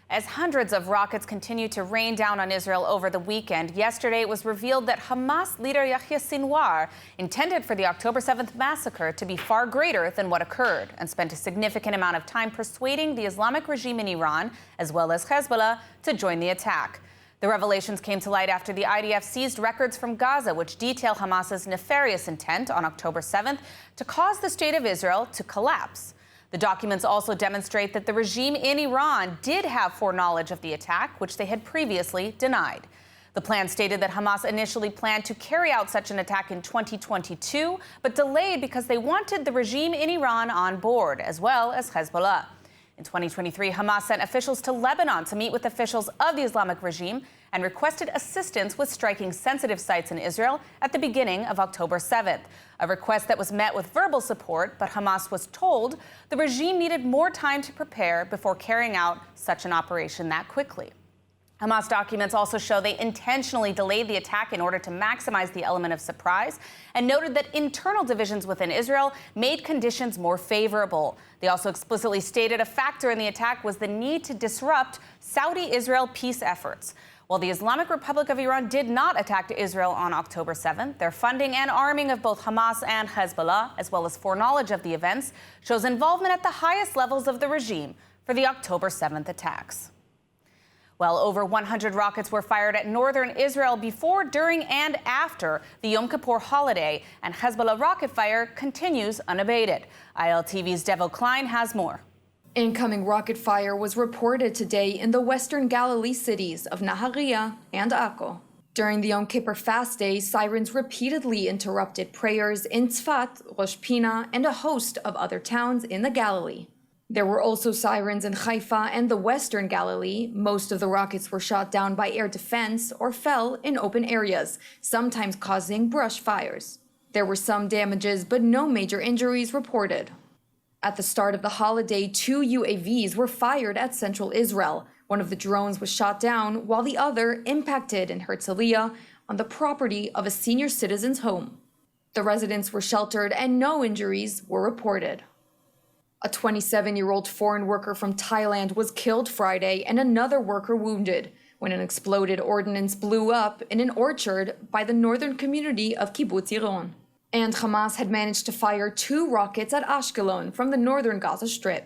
As hundreds of rockets continue to rain down on Israel over the weekend, yesterday it was revealed that Hamas leader Yahya Sinwar intended for the October 7th massacre to be far greater than what occurred and spent a significant amount of time persuading the Islamic regime in Iran, as well as Hezbollah, to join the attack. The revelations came to light after the IDF seized records from Gaza, which detail Hamas's nefarious intent on October 7th to cause the state of Israel to collapse. The documents also demonstrate that the regime in Iran did have foreknowledge of the attack, which they had previously denied. The plan stated that Hamas initially planned to carry out such an attack in 2022, but delayed because they wanted the regime in Iran on board, as well as Hezbollah. In 2023, Hamas sent officials to Lebanon to meet with officials of the Islamic regime and requested assistance with striking sensitive sites in Israel at the beginning of October 7th, a request that was met with verbal support, but Hamas was told the regime needed more time to prepare before carrying out such an operation that quickly. Hamas documents also show they intentionally delayed the attack in order to maximize the element of surprise and noted that internal divisions within Israel made conditions more favorable. They also explicitly stated a factor in the attack was the need to disrupt Saudi-Israel peace efforts. While the Islamic Republic of Iran did not attack Israel on October 7th, their funding and arming of both Hamas and Hezbollah, as well as foreknowledge of the events, shows involvement at the highest levels of the regime for the October 7th attacks. Well, over 100 rockets were fired at northern Israel before, during, and after the Yom Kippur holiday, and Hezbollah rocket fire continues unabated. ILTV's Devo Klein has more. Incoming rocket fire was reported today in the western Galilee cities of Nahariya and Akko. During the Yom Kippur fast day, sirens repeatedly interrupted prayers in Tzfat, Rosh Pina, and a host of other towns in the Galilee. There were also sirens in Haifa and the western Galilee. Most of the rockets were shot down by air defense or fell in open areas, sometimes causing brush fires. There were some damages, but no major injuries reported. At the start of the holiday, 2 UAVs were fired at central Israel. One of the drones was shot down, while the other impacted in Herzliya on the property of a senior citizen's home. The residents were sheltered and no injuries were reported. A 27-year-old foreign worker from Thailand was killed Friday and another worker wounded when an exploded ordnance blew up in an orchard by the northern community of Kibbutz Yiron. And Hamas had managed to fire 2 rockets at Ashkelon from the northern Gaza Strip.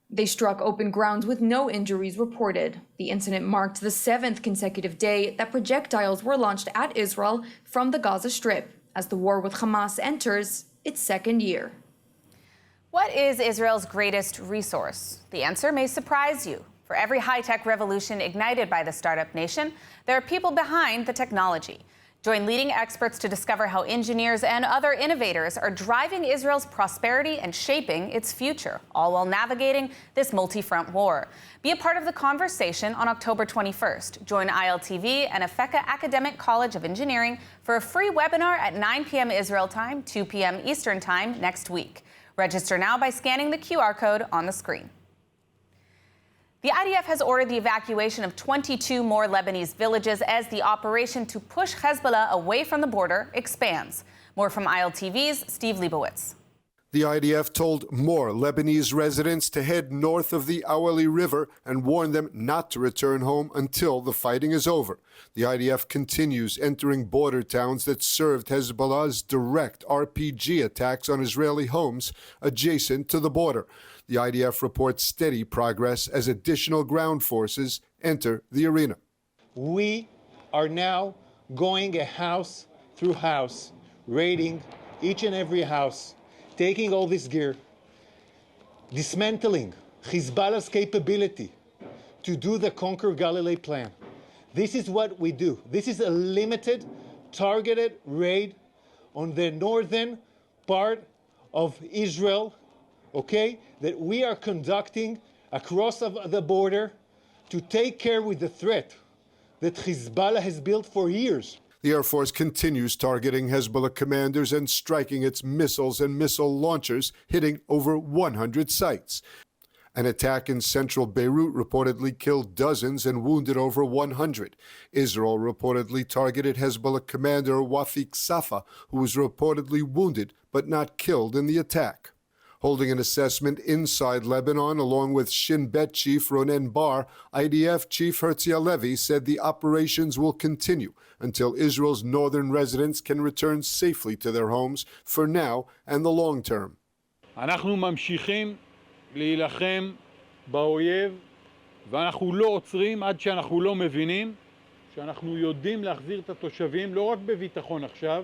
They struck open ground with no injuries reported. The incident marked the 7th consecutive day that projectiles were launched at Israel from the Gaza Strip as the war with Hamas enters its 2nd year. What is Israel's greatest resource? The answer may surprise you. For every high-tech revolution ignited by the startup nation, there are people behind the technology. Join leading experts to discover how engineers and other innovators are driving Israel's prosperity and shaping its future, all while navigating this multi-front war. Be a part of the conversation on October 21st. Join ILTV and Afeka Academic College of Engineering for a free webinar at 9 p.m. Israel time, 2 p.m. Eastern time next week. Register now by scanning the QR code on the screen. The IDF has ordered the evacuation of 22 more Lebanese villages as the operation to push Hezbollah away from the border expands. More from ILTV's Steve Leibowitz. The IDF told more Lebanese residents to head north of the Awali River and warned them not to return home until the fighting is over. The IDF continues entering border towns that served Hezbollah's direct RPG attacks on Israeli homes adjacent to the border. The IDF reports steady progress as additional ground forces enter the arena. We are now going house through house, raiding each and every house, taking all this gear, dismantling Hezbollah's capability to do the Conquer Galilee plan. This is what we do. This is a limited, targeted raid on the northern part of Israel, okay, that we are conducting across the border to take care with the threat that Hezbollah has built for years. The Air Force continues targeting Hezbollah commanders and striking its missiles and missile launchers, hitting over 100 sites. An attack in central Beirut reportedly killed dozens and wounded over 100. Israel reportedly targeted Hezbollah commander Wafiq Safa, who was reportedly wounded but not killed in the attack. Holding an assessment inside Lebanon, along with Shin Bet chief Ronen Bar, IDF chief Herzi Halevi said the operations will continue until Israel's northern residents can return safely to their homes for now and the long term. אנחנו ממשיכים להילחם באויב, ואנחנו לא עוצרים עד שאנחנו לא מבינים שאנחנו יודעים להחזיר את התושבים לא רק בביטחון עכשיו,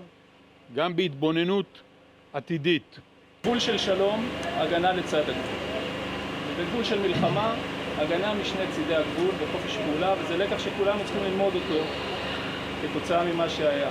גם בהתבוננות עתידית. גבול של שלום, הגנה לצד הגבול. ובגבול של מלחמה, הגנה משני צידי הגבול וחופש פעולה, וזה לקח שכולנו צריכים ללמוד אותו כתוצאה ממה שהיה.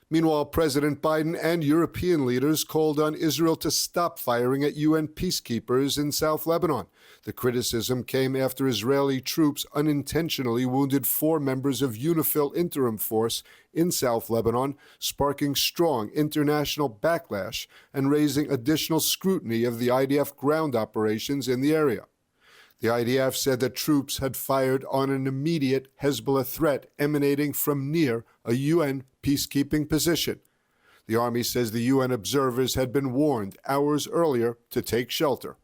Meanwhile, President Biden and European leaders called on Israel to stop firing at UN peacekeepers in South Lebanon. The criticism came after Israeli troops unintentionally wounded 4 members of UNIFIL interim force in South Lebanon, sparking strong international backlash and raising additional scrutiny of the IDF ground operations in the area. The IDF said that troops had fired on an immediate Hezbollah threat emanating from near a UN peacekeeping position. The army says the UN observers had been warned hours earlier to take shelter.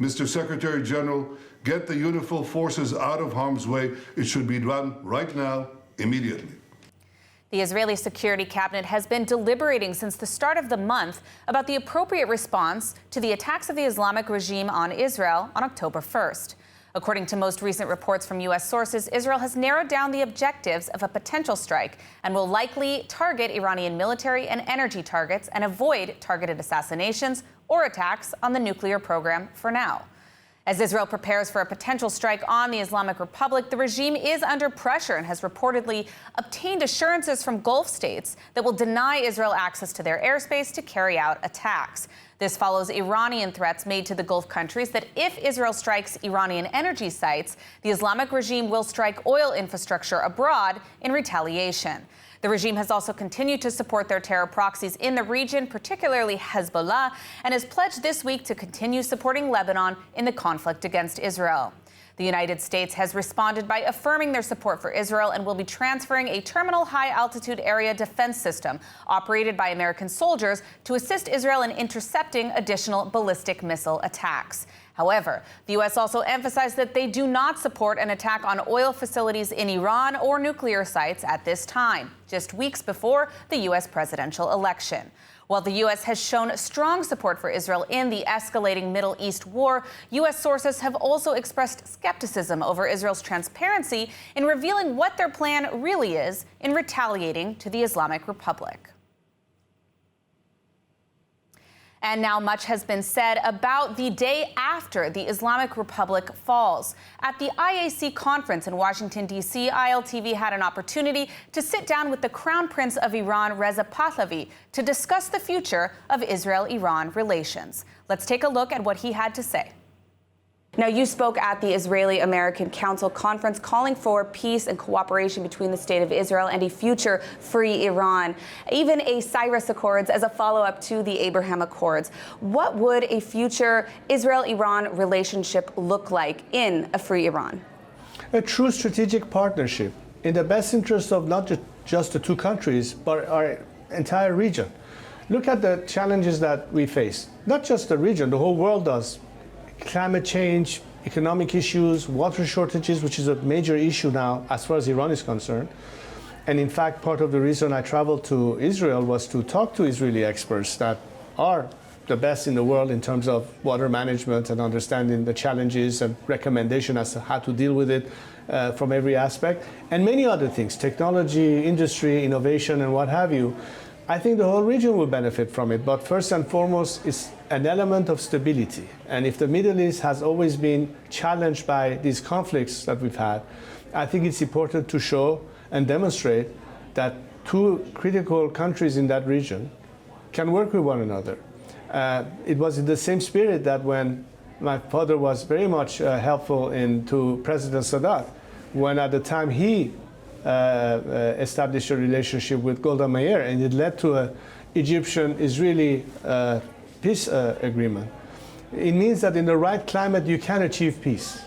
Mr. Secretary General, get the UNIFIL forces out of harm's way. It should be done right now, immediately. The Israeli Security Cabinet has been deliberating since the start of the month about the appropriate response to the attacks of the Islamic regime on Israel on October 1st. According to most recent reports from U.S. sources, Israel has narrowed down the objectives of a potential strike and will likely target Iranian military and energy targets and avoid targeted assassinations or attacks on the nuclear program for now. As Israel prepares for a potential strike on the Islamic Republic, the regime is under pressure and has reportedly obtained assurances from Gulf states that will deny Israel access to their airspace to carry out attacks. This follows Iranian threats made to the Gulf countries that if Israel strikes Iranian energy sites, the Islamic regime will strike oil infrastructure abroad in retaliation. The regime has also continued to support their terror proxies in the region, particularly Hezbollah, and has pledged this week to continue supporting Lebanon in the conflict against Israel. The United States has responded by affirming their support for Israel and will be transferring a terminal high-altitude area defense system operated by American soldiers to assist Israel in intercepting additional ballistic missile attacks. However, the U.S. also emphasized that they do not support an attack on oil facilities in Iran or nuclear sites at this time, just weeks before the U.S. presidential election. While the U.S. has shown strong support for Israel in the escalating Middle East war, U.S. sources have also expressed skepticism over Israel's transparency in revealing what their plan really is in retaliating to the Islamic Republic. And now much has been said about the day after the Islamic Republic falls. At the IAC conference in Washington, D.C., ILTV had an opportunity to sit down with the Crown Prince of Iran, Reza Pahlavi, to discuss the future of Israel-Iran relations. Let's take a look at what he had to say. Now, you spoke at the Israeli-American Council conference calling for peace and cooperation between the State of Israel and a future free Iran, even a Cyrus Accords as a follow-up to the Abraham Accords. What would a future Israel-Iran relationship look like in a free Iran? A true strategic partnership in the best interest of not just the two countries, but our entire region. Look at the challenges that we face. Not just the region, the whole world does. Climate change, economic issues, water shortages, which is a major issue now as far as Iran is concerned. And in fact, part of the reason I traveled to Israel was to talk to Israeli experts that are the best in the world in terms of water management and understanding the challenges and recommendation as to how to deal with it from every aspect, and many other things, technology, industry, innovation, and what have you. I think the whole region will benefit from it, but first and foremost, it's an element of stability. And if the Middle East has always been challenged by these conflicts that we've had, I think it's important to show and demonstrate that two critical countries in that region can work with one another. It was in the same spirit that when my father was very much helpful to President Sadat, when at the time he established a relationship with Golda Meir, and it led to an Egyptian-Israeli peace agreement. It means that in the right climate, you can achieve peace.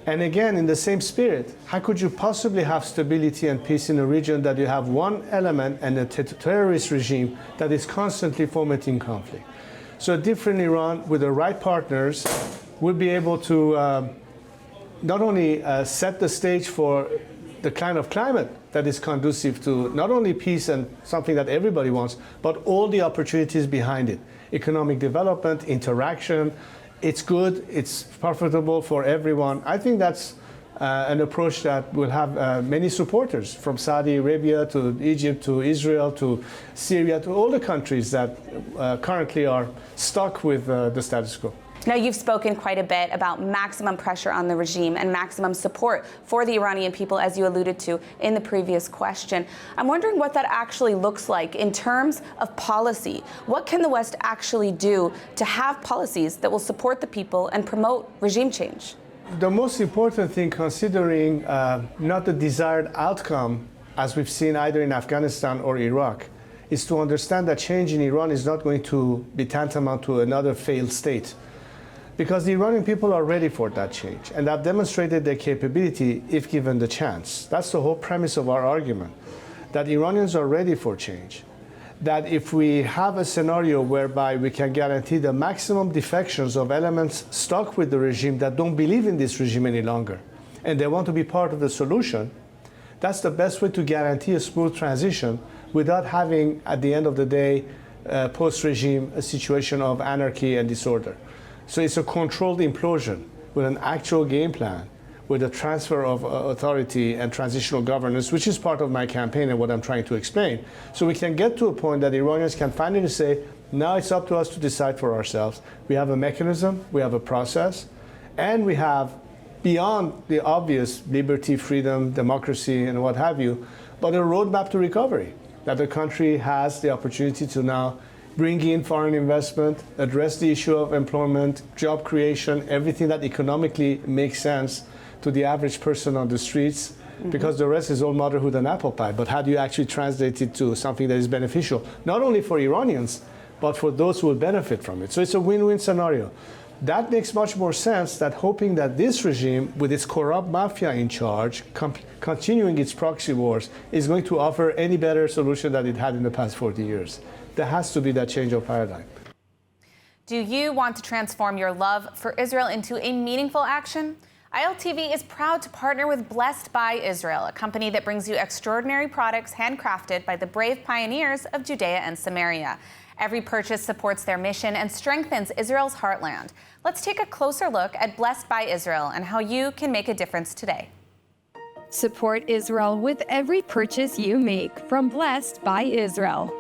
And again, in the same spirit, how could you possibly have stability and peace in a region that you have one element and a terrorist regime that is constantly fomenting conflict? So a different Iran with the right partners will be able to not only set the stage for the kind of climate that is conducive to not only peace and something that everybody wants, but all the opportunities behind it. Economic development, interaction, it's good, it's profitable for everyone. I think that's an approach that will have many supporters, from Saudi Arabia to Egypt to Israel to Syria to all the countries that currently are stuck with the status quo. Now, you've spoken quite a bit about maximum pressure on the regime and maximum support for the Iranian people, as you alluded to in the previous question. I'm wondering what that actually looks like in terms of policy. What can the West actually do to have policies that will support the people and promote regime change? The most important thing, considering not the desired outcome, as we've seen either in Afghanistan or Iraq, is to understand that change in Iran is not going to be tantamount to another failed state. Because the Iranian people are ready for that change, and have demonstrated their capability if given the chance. That's the whole premise of our argument, that Iranians are ready for change. That if we have a scenario whereby we can guarantee the maximum defections of elements stuck with the regime that don't believe in this regime any longer, and they want to be part of the solution, that's the best way to guarantee a smooth transition without having, at the end of the day, post-regime, a situation of anarchy and disorder. So it's a controlled implosion with an actual game plan, with a transfer of authority and transitional governance, which is part of my campaign and what I'm trying to explain. So we can get to a point that Iranians can finally say, now it's up to us to decide for ourselves. We have a mechanism, we have a process, and we have, beyond the obvious liberty, freedom, democracy, and what have you, but a roadmap to recovery, that the country has the opportunity to now bring in foreign investment, address the issue of employment, job creation, everything that economically makes sense to the average person on the streets, because the rest is all motherhood and apple pie. But how do you actually translate it to something that is beneficial, not only for Iranians, but for those who will benefit from it? So it's a win-win scenario. That makes much more sense than hoping that this regime, with its corrupt mafia in charge, continuing its proxy wars, is going to offer any better solution than it had in the past 40 years. There has to be that change of paradigm. Do you want to transform your love for Israel into a meaningful action? ILTV is proud to partner with Blessed by Israel, a company that brings you extraordinary products handcrafted by the brave pioneers of Judea and Samaria. Every purchase supports their mission and strengthens Israel's heartland. Let's take a closer look at Blessed by Israel and how you can make a difference today. Support Israel with every purchase you make from Blessed by Israel.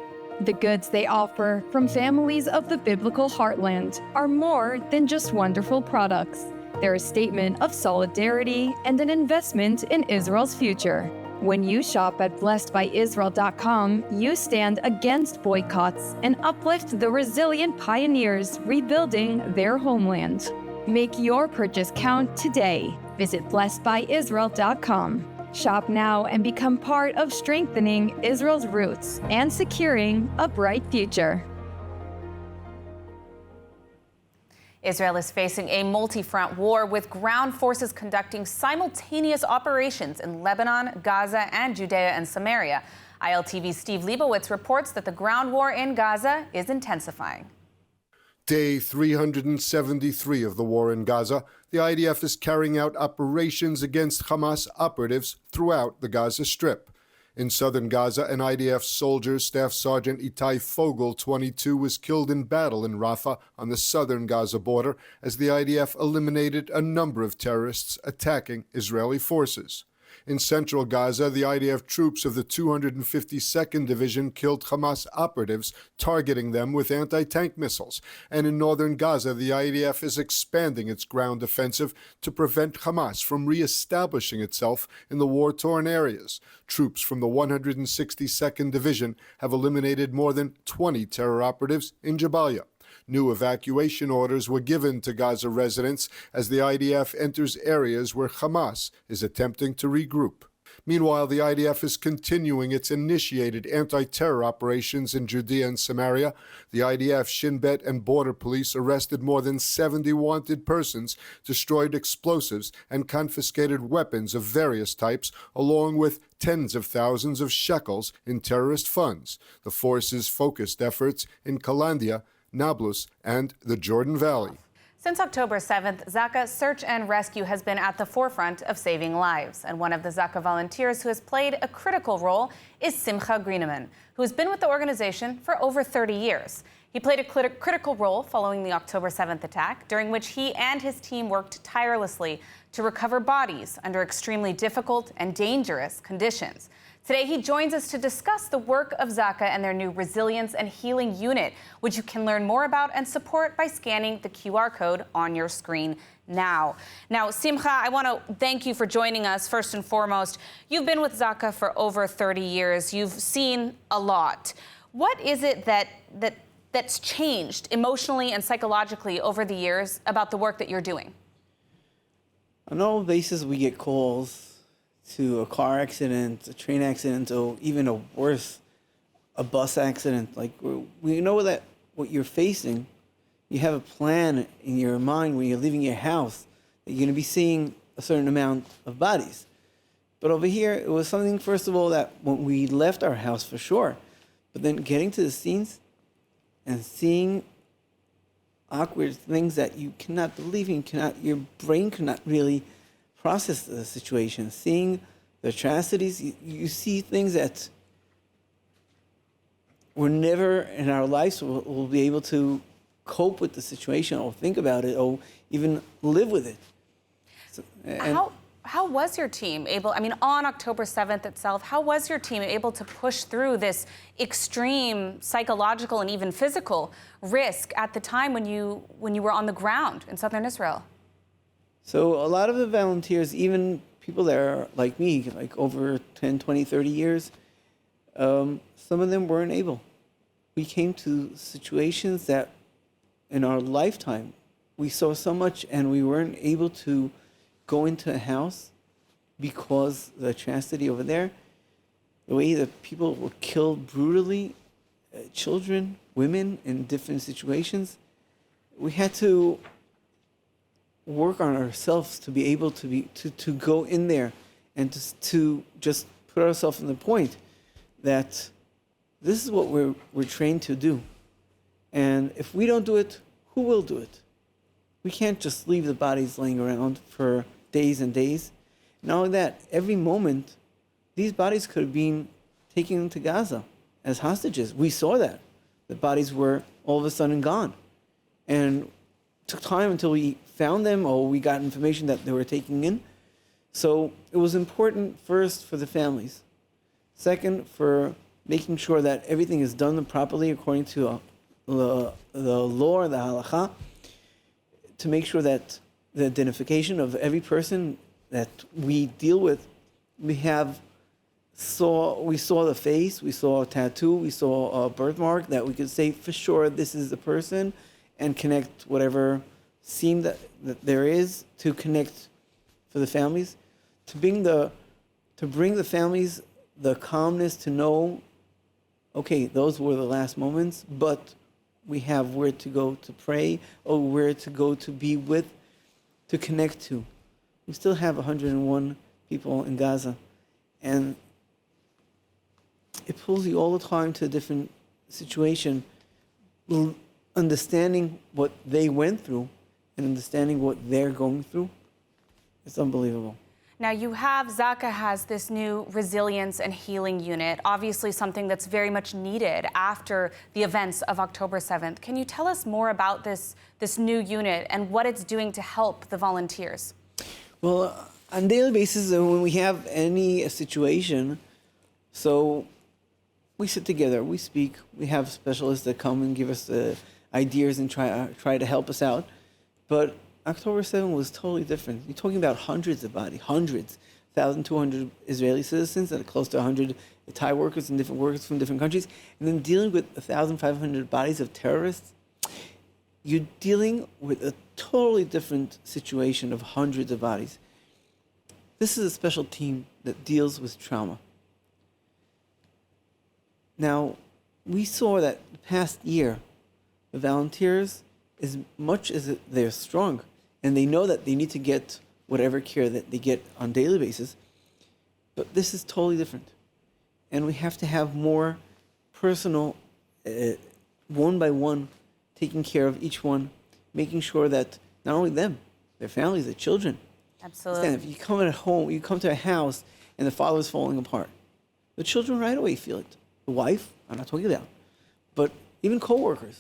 The goods they offer from families of the biblical heartland are more than just wonderful products. They're a statement of solidarity and an investment in Israel's future. When you shop at blessedbyisrael.com, you stand against boycotts and uplift the resilient pioneers rebuilding their homeland. Make your purchase count today. Visit blessedbyisrael.com. Shop now and become part of strengthening Israel's roots and securing a bright future. Israel is facing a multi-front war with ground forces conducting simultaneous operations in Lebanon, Gaza, and Judea and Samaria. ILTV's Steve Leibowitz reports that the ground war in Gaza is intensifying. Day 373 of the war in Gaza, the IDF is carrying out operations against Hamas operatives throughout the Gaza Strip. In southern Gaza, an IDF soldier, Staff Sergeant Itai Fogel, 22, was killed in battle in Rafah on the southern Gaza border as the IDF eliminated a number of terrorists attacking Israeli forces. In central Gaza, the IDF troops of the 252nd Division killed Hamas operatives, targeting them with anti-tank missiles. And in northern Gaza, the IDF is expanding its ground offensive to prevent Hamas from re-establishing itself in the war-torn areas. Troops from the 162nd Division have eliminated more than 20 terror operatives in Jabalia. New evacuation orders were given to Gaza residents as the IDF enters areas where Hamas is attempting to regroup. Meanwhile, the IDF is continuing its initiated anti-terror operations in Judea and Samaria. The IDF, Shin Bet, and Border Police arrested more than 70 wanted persons, destroyed explosives, and confiscated weapons of various types, along with tens of thousands of shekels in terrorist funds. The forces focused efforts in Kalandia, Nablus, and the Jordan Valley. Since October 7th, ZAKA Search and Rescue has been at the forefront of saving lives. And one of the ZAKA volunteers who has played a critical role is Simcha Grieneman, who has been with the organization for over 30 years. He played a critical role following the October 7th attack, during which he and his team worked tirelessly to recover bodies under extremely difficult and dangerous conditions. Today, he joins us to discuss the work of ZAKA and their new Resilience and Healing Unit, which you can learn more about and support by scanning the QR code on your screen now. Now, Simcha, I want to thank you for joining us. First and foremost, you've been with ZAKA for over 30 years. You've seen a lot. What is it that's changed emotionally and psychologically over the years about the work that you're doing? On all bases, we get calls to a car accident, a train accident, or even a worse, a bus accident. Like, we know that what you're facing, you have a plan in your mind when you're leaving your house that you're going to be seeing a certain amount of bodies. But over here, it was something, first of all, that when we left our house, for sure, but then getting to the scenes and seeing awkward things that you cannot believe in, your brain cannot really process the situation. Seeing the atrocities, you see things that we're never in our lives will be able to cope with the situation or think about it or even live with it. So, how was your team able, I mean, on October 7th itself, how was your team able to push through this extreme psychological and even physical risk at the time when you were on the ground in southern Israel? So a lot of the volunteers, even people that are like me, like over 10, 20, 30 years, some of them weren't able. We came to situations that in our lifetime, we saw so much and we weren't able to go into a house because the atrocity over there, the way that people were killed brutally, children, women in different situations, we had to work on ourselves to be able to go in there and to just put ourselves in the point that this is what we're trained to do. And if we don't do it, who will do it? We can't just leave the bodies laying around for days and days. Not only that, every moment, these bodies could have been taken to Gaza as hostages. We saw that. The bodies were all of a sudden gone. And it took time until we found them or we got information that they were taking in. So it was important, first, for the families. Second, for making sure that everything is done properly according to the law, the halakha, to make sure that the identification of every person that we deal with, we saw the face, we saw a tattoo, we saw a birthmark that we could say for sure this is the person, and connect whatever seam that there is to connect for the families, to bring the families the calmness to know, okay, those were the last moments, but we have where to go to pray or where to go to be with, to connect to. We still have 101 people in Gaza, and it pulls you all the time to a different situation, understanding what they went through and understanding what they're going through. It's unbelievable. Now, ZAKA has this new Resilience and Healing Unit, obviously something that's very much needed after the events of October 7th. Can you tell us more about this new unit and what it's doing to help the volunteers? Well, on a daily basis, when we have any situation, so we sit together, we speak, we have specialists that come and give us the ideas and try to help us out. But October 7th was totally different. You're talking about hundreds of bodies, 1,200 Israeli citizens and close to 100 Thai workers and different workers from different countries, and then dealing with 1,500 bodies of terrorists. You're dealing with a totally different situation of hundreds of bodies. This is a special team that deals with trauma. Now, we saw that the past year, the volunteers, as much as they're strong, and they know that they need to get whatever care that they get on a daily basis, but this is totally different. And we have to have more personal, one by one, taking care of each one, making sure that not only them, their families, their children. Absolutely. Understand, if you come at home, you come to a house and the father's falling apart, the children right away feel it. The wife, I'm not talking about, but even co-workers.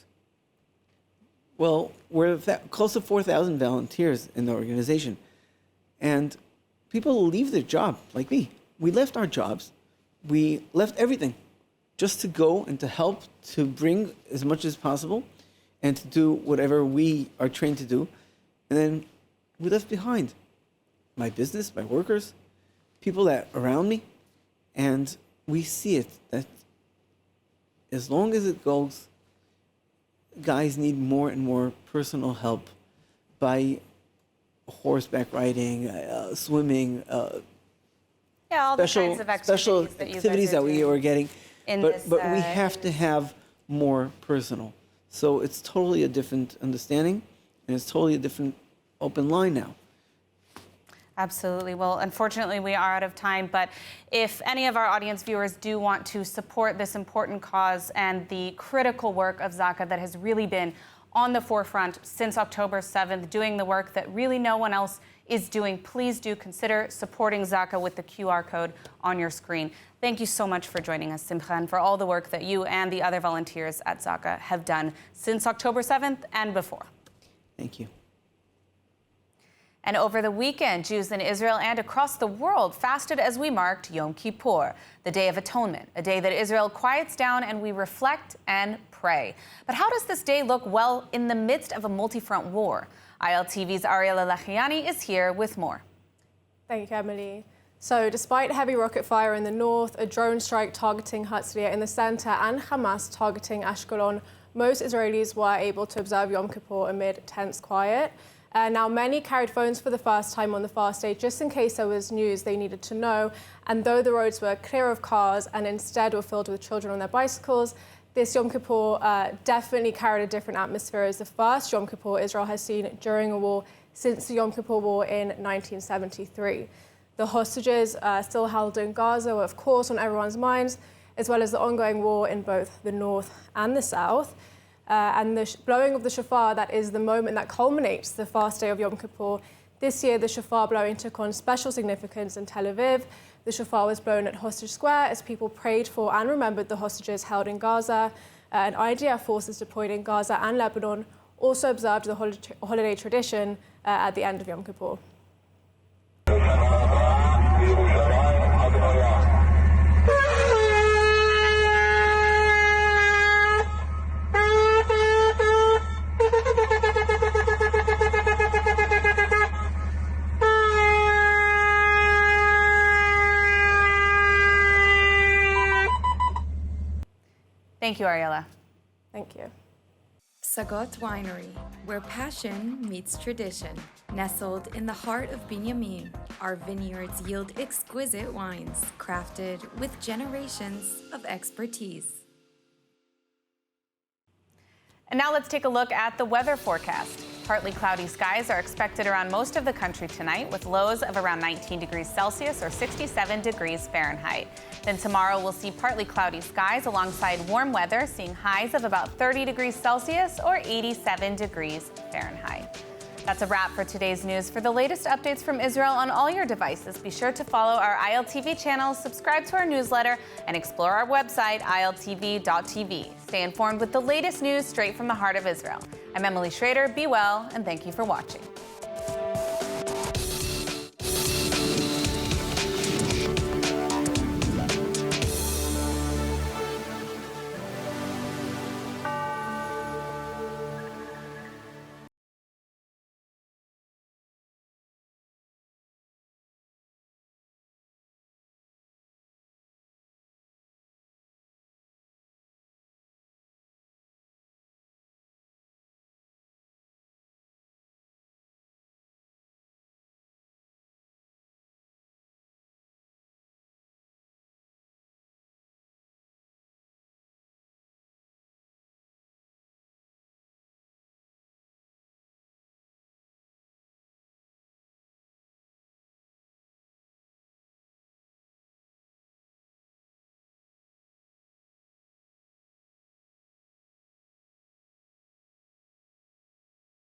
Well, we're close to 4,000 volunteers in the organization, and people leave their job, like me. We left our jobs. We left everything just to go and to help, to bring as much as possible, and to do whatever we are trained to do. And then we left behind my business, my workers, people that are around me, and we see it that as long as it goes, guys need more and more personal help by horseback riding, swimming, all the special kinds of activities that we are getting. But we in have to have more personal. So it's totally a different understanding, and it's totally a different open line now. Absolutely. Well, unfortunately, we are out of time. But if any of our audience viewers do want to support this important cause and the critical work of ZAKA that has really been on the forefront since October 7th, doing the work that really no one else is doing, please do consider supporting ZAKA with the QR code on your screen. Thank you so much for joining us, Simcha, and for all the work that you and the other volunteers at ZAKA have done since October 7th and before. Thank you. And over the weekend, Jews in Israel and across the world fasted as we marked Yom Kippur, the Day of Atonement, a day that Israel quiets down and we reflect and pray. But how does this day look, well, in the midst of a multi-front war? ILTV's Ariella Lachiani is here with more. Thank you, Emily. So despite heavy rocket fire in the north, a drone strike targeting Herzliya in the center, and Hamas targeting Ashkelon, most Israelis were able to observe Yom Kippur amid tense quiet. Now, many carried phones for the first time on the fast day, just in case there was news they needed to know. And though the roads were clear of cars and instead were filled with children on their bicycles, this Yom Kippur definitely carried a different atmosphere as the first Yom Kippur Israel has seen during a war since the Yom Kippur War in 1973. The hostages still held in Gaza were, of course, on everyone's minds, as well as the ongoing war in both the north and the south. And the blowing of the shofar, that is the moment that culminates the fast day of Yom Kippur. This year, the shofar blowing took on special significance in Tel Aviv. The shofar was blown at Hostage Square as people prayed for and remembered the hostages held in Gaza. And IDF forces deployed in Gaza and Lebanon also observed the holiday tradition at the end of Yom Kippur. Thank you, Ariella. Thank you. Sagot Winery, where passion meets tradition. Nestled in the heart of Binyamin, our vineyards yield exquisite wines crafted with generations of expertise. And now let's take a look at the weather forecast. Partly cloudy skies are expected around most of the country tonight, with lows of around 19 degrees Celsius or 67 degrees Fahrenheit. Then tomorrow we'll see partly cloudy skies alongside warm weather, seeing highs of about 30 degrees Celsius or 87 degrees Fahrenheit. That's a wrap for today's news. For the latest updates from Israel on all your devices, be sure to follow our ILTV channel, subscribe to our newsletter, and explore our website, iltv.tv. Stay informed with the latest news straight from the heart of Israel. I'm Emily Schrader. Be well, and thank you for watching.